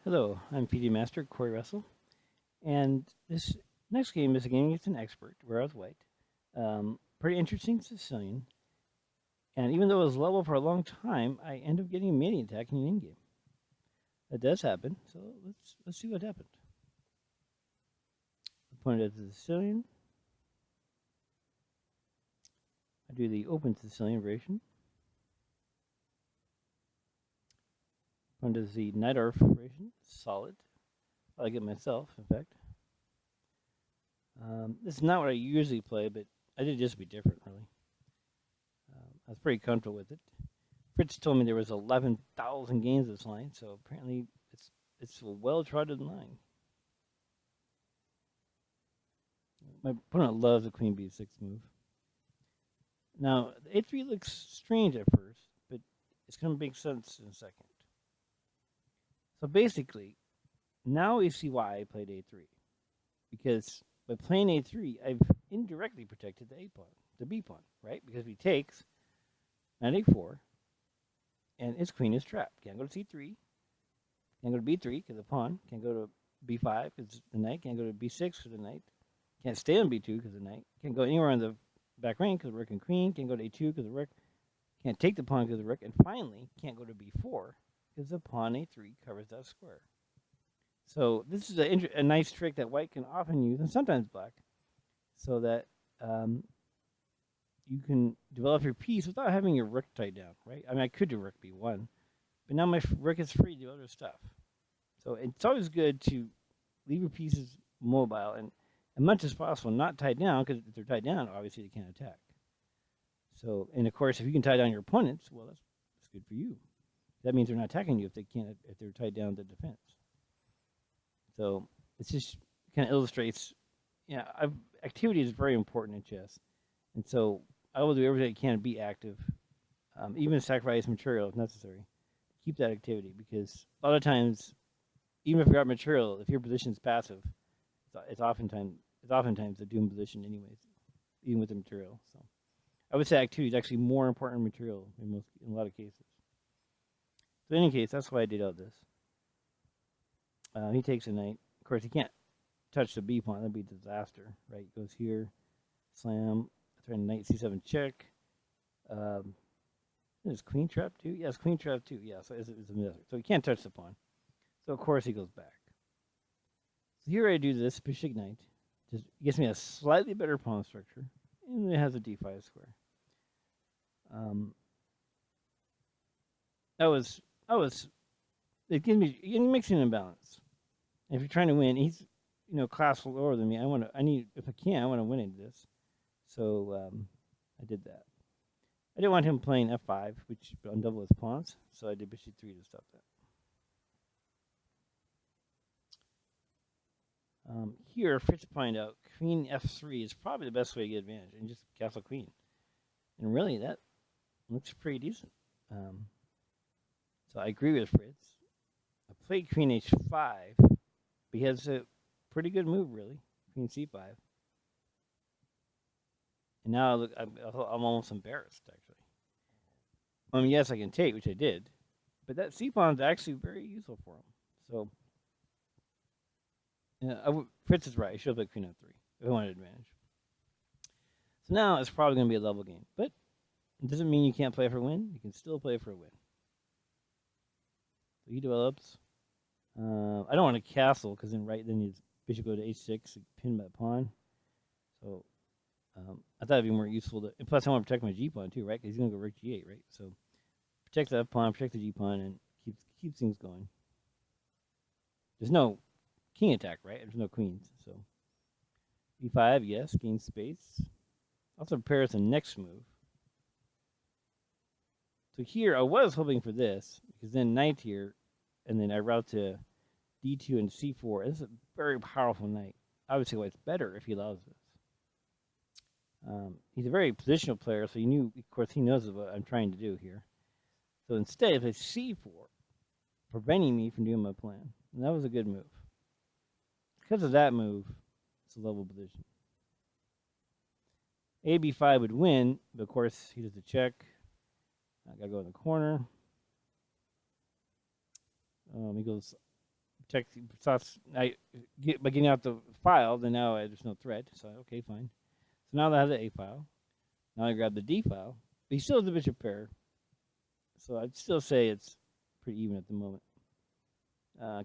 Hello, I'm PD Master Corey Russell, and this next game is a game against an expert, where I was white. Pretty interesting Sicilian, and even though it was level for a long time, I end up getting a melee attack in an in-game. That does happen, so let's see what happened. Opponent is the Sicilian. I do the open Sicilian variation. Opponent is the Night Arf variation. Solid. I like it myself, in fact. This is not what I usually play, but I did just be different, really. I was pretty comfortable with it. Fritz told me there was 11,000 games of this line, so apparently it's a well-trodden line. My opponent loves the Queen B6 move. Now, the A3 looks strange at first, but it's going to make sense in a second. So basically, now we see why I played A3. Because by playing A3, I've indirectly protected the A pawn, the B pawn, right? Because if he takes knight A4, and his queen is trapped. Can't go to C3, can't go to B3 because the pawn, can't go to B5 because the knight, can't go to B6 because the knight, can't stay on B2 because the knight, can't go anywhere on the back rank because the rook and queen, can't go to A2 because the rook, can't take the pawn because the rook, and finally, can't go to B4 because the pawn A3 covers that square. So this is a nice trick that white can often use, and sometimes black, so that you can develop your piece without having your rook tied down, right? I mean, I could do rook b1, but now my rook is free to do other stuff. So it's always good to leave your pieces mobile and as much as possible not tied down, because if they're tied down, obviously they can't attack. So, and of course, if you can tie down your opponents, well, that's good for you. That means they're not attacking you if they're tied down to defense. So it's just kind of illustrates, activity is very important in chess, and so I will do everything I can to be active, even sacrifice material if necessary. Keep that activity, because a lot of times, even if you're out material, if your position is passive, it's oftentimes a doomed position anyways, even with the material. So I would say activity is actually more important than material in a lot of cases. So in any case, that's why I did all this. He takes a knight. Of course, he can't touch the B pawn. That'd be a disaster, right? Goes here, slam, threaten knight C7 check. Is queen trap too? Yes, queen trap too. Yeah, so it's a miss. So he can't touch the pawn. So of course he goes back. So here I do this bishop knight. Just gets me a slightly better pawn structure, and it has a d5 square. It makes it an imbalance. If you're trying to win, he's class lower than me. I want to win into this. So I did that. I didn't want him playing f5, which undouble his pawns, so I did bishop 3 to stop that. Here, Fritz pointed out queen f3 is probably the best way to get advantage, and just castle queen. And really, that looks pretty decent. So I agree with Fritz. I played queen h5 because it's a pretty good move, really. Queen c5. And now I'm almost embarrassed, actually. I mean, yes, I can take, which I did, but that c pawn is actually very useful for him. So Fritz is right. I should have played queen f3 if I wanted advantage. So now it's probably going to be a level game, but it doesn't mean you can't play for a win. You can still play for a win. So he develops. I don't want to castle because then his bishop go to h6, pin that pawn. So I thought it'd be more useful to. And plus, I want to protect my g pawn too, right? Because he's going to go rook g8, right? So protect that pawn, protect the g pawn, and keep things going. There's no king attack, right? There's no queens, so b5, yes, gain space. Also prepares the next move. So here I was hoping for this, because then knight here, and then I route to d2 and c4. This is a very powerful knight. Obviously, it's better if he allows this. He's a very positional player, so of course, he knows what I'm trying to do here. So instead, if it's c4, preventing me from doing my plan, and that was a good move. Because of that move, it's a level position. AB5 would win, but of course he does the check. I gotta go in the corner. He goes protects thoughts. By getting out the file, then now there's no threat. So okay, fine. So now I have the A file. Now I grab the D file. But he still has the bishop pair. So I'd still say it's pretty even at the moment.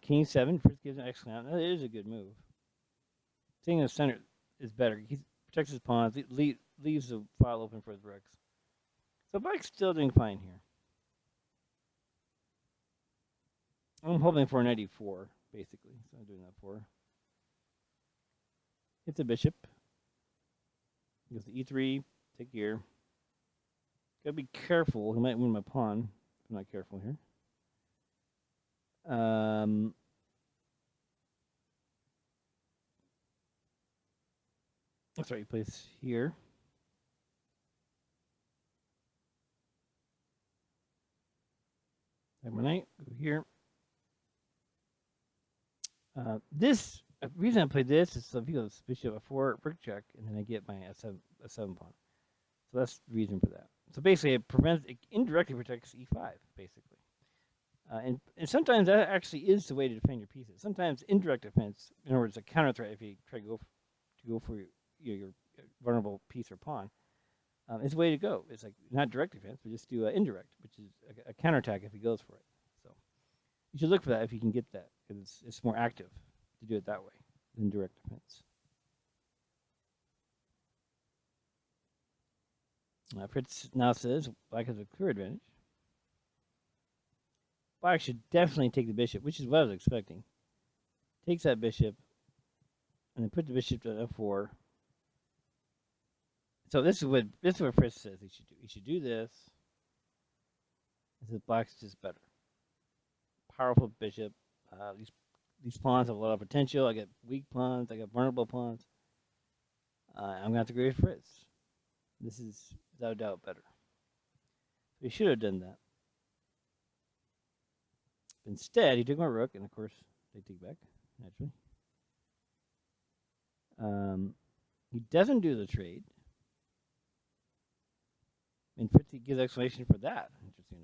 King 7 first gives an excellent. That is a good move. Staying in the center is better. He protects his pawns, leaves the file open for his rooks. So black's still doing fine here. I'm hoping for an 84, basically. So I'm doing that for. Hits a bishop. Goes to E3. Take here. Gotta be careful. He might win my pawn if I'm not careful here. That's right. He plays here. Have my knight. Go here. This reason I played this is so if he goes bishop f4 brick check, and then I get my a7 pawn. So that's the reason for that. So basically, it indirectly protects e5, basically. And sometimes that actually is the way to defend your pieces. Sometimes indirect defense, in other words, a counter threat if you try to go for your vulnerable piece or pawn, is the way to go. It's like not direct defense, but just do indirect, which is a counterattack if he goes for it. So you should look for that if you can get that, because it's more active to do it that way than direct defense. Fritz now says black has a clear advantage. Black should definitely take the bishop, which is what I was expecting. Takes that bishop, and then put the bishop to f4. So this is what Fritz says he should do. He should do this. He says black's just better. Powerful bishop. These pawns have a lot of potential. I got weak pawns. I got vulnerable pawns. I'm gonna have to agree with Fritz. This is without a doubt better. He should have done that. Instead, he took my rook, and of course, they take back, naturally. He doesn't do the trade. And Fritz gives explanation for that, interesting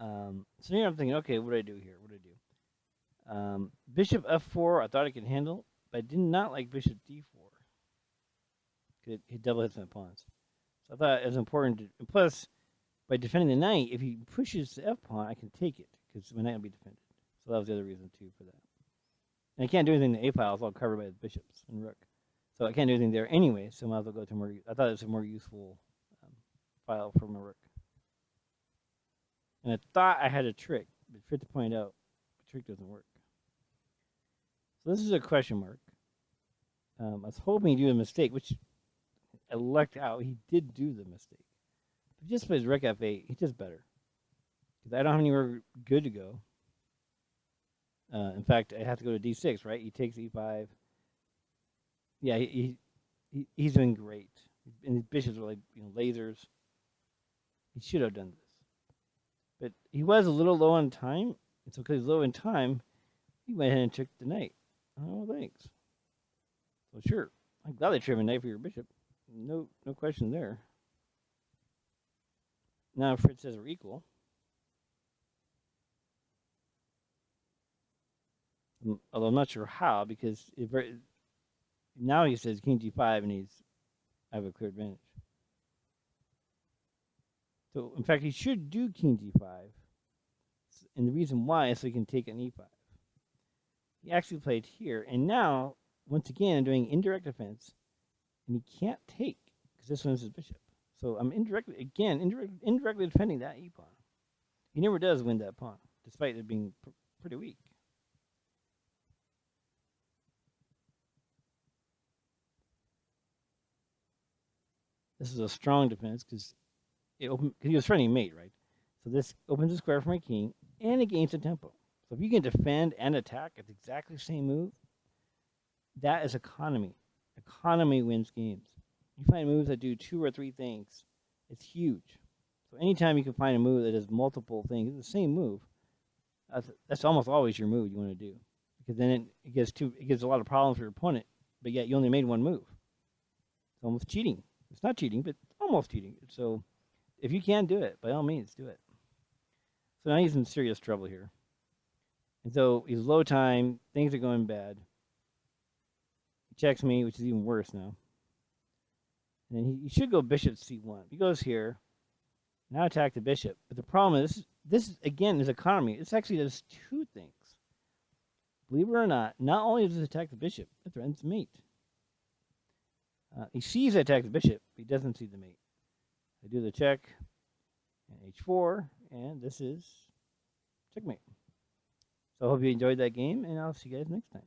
enough. So here I'm thinking, okay, what do I do here? What do I do? Bishop f4, I thought I could handle, but I did not like bishop d4. It double hits my pawns. So I thought it was important to, and plus, by defending the knight, if he pushes the f pawn, I can take it, because my knight will be defended. So that was the other reason, too, for that. And I can't do anything in the a file, it's all covered by the bishops and rook. So I can't do anything there anyway, so I might as well go to more, I thought it was a more useful file for my rook. And I thought I had a trick, but Fritz pointed out the trick doesn't work. So this is a question mark. I was hoping he'd do a mistake, which I lucked out. He did do the mistake. If he just plays rook f8, he's just better. Because I don't have anywhere good to go. In fact, I have to go to d6, right? He takes e5. Yeah, he's doing great. And his bishops are like lasers. He should have done this. But he was a little low on time. And so because he's low in time, he went ahead and took the knight. Oh, thanks. So sure. I'm glad they trimmed a knight for your bishop. No question there. Now Fritz says we're equal. Although I'm not sure how, because now he says king g5 and I have a clear advantage. So in fact he should do king g5. And the reason why is so he can take an e5. He actually played here, and now once again I'm doing indirect defense, and he can't take because this one's his bishop. So I'm indirectly defending that e pawn. He never does win that pawn, despite it being pretty weak. This is a strong defense because he was threatening mate, right? So this opens a square for my king, and it gains the tempo. So if you can defend and attack at the exactly same move, that is economy. Economy wins games. You find moves that do 2 or 3 things, it's huge. So anytime you can find a move that does multiple things, it's the same move, that's almost always your move you want to do. Because then it gives a lot of problems for your opponent, but yet you only made one move. It's almost cheating. It's not cheating, but almost cheating. So if you can do it, by all means, do it. So now he's in serious trouble here. And so he's low time. Things are going bad. He checks me, which is even worse now. And then he should go bishop c1. He goes here. Now attack the bishop. But the problem is, this again is economy. This actually does two things. Believe it or not only does it attack the bishop, it threatens mate. He sees I attack the bishop, but he doesn't see the mate. I do the check, and h4, and this is checkmate. So I hope you enjoyed that game, and I'll see you guys next time.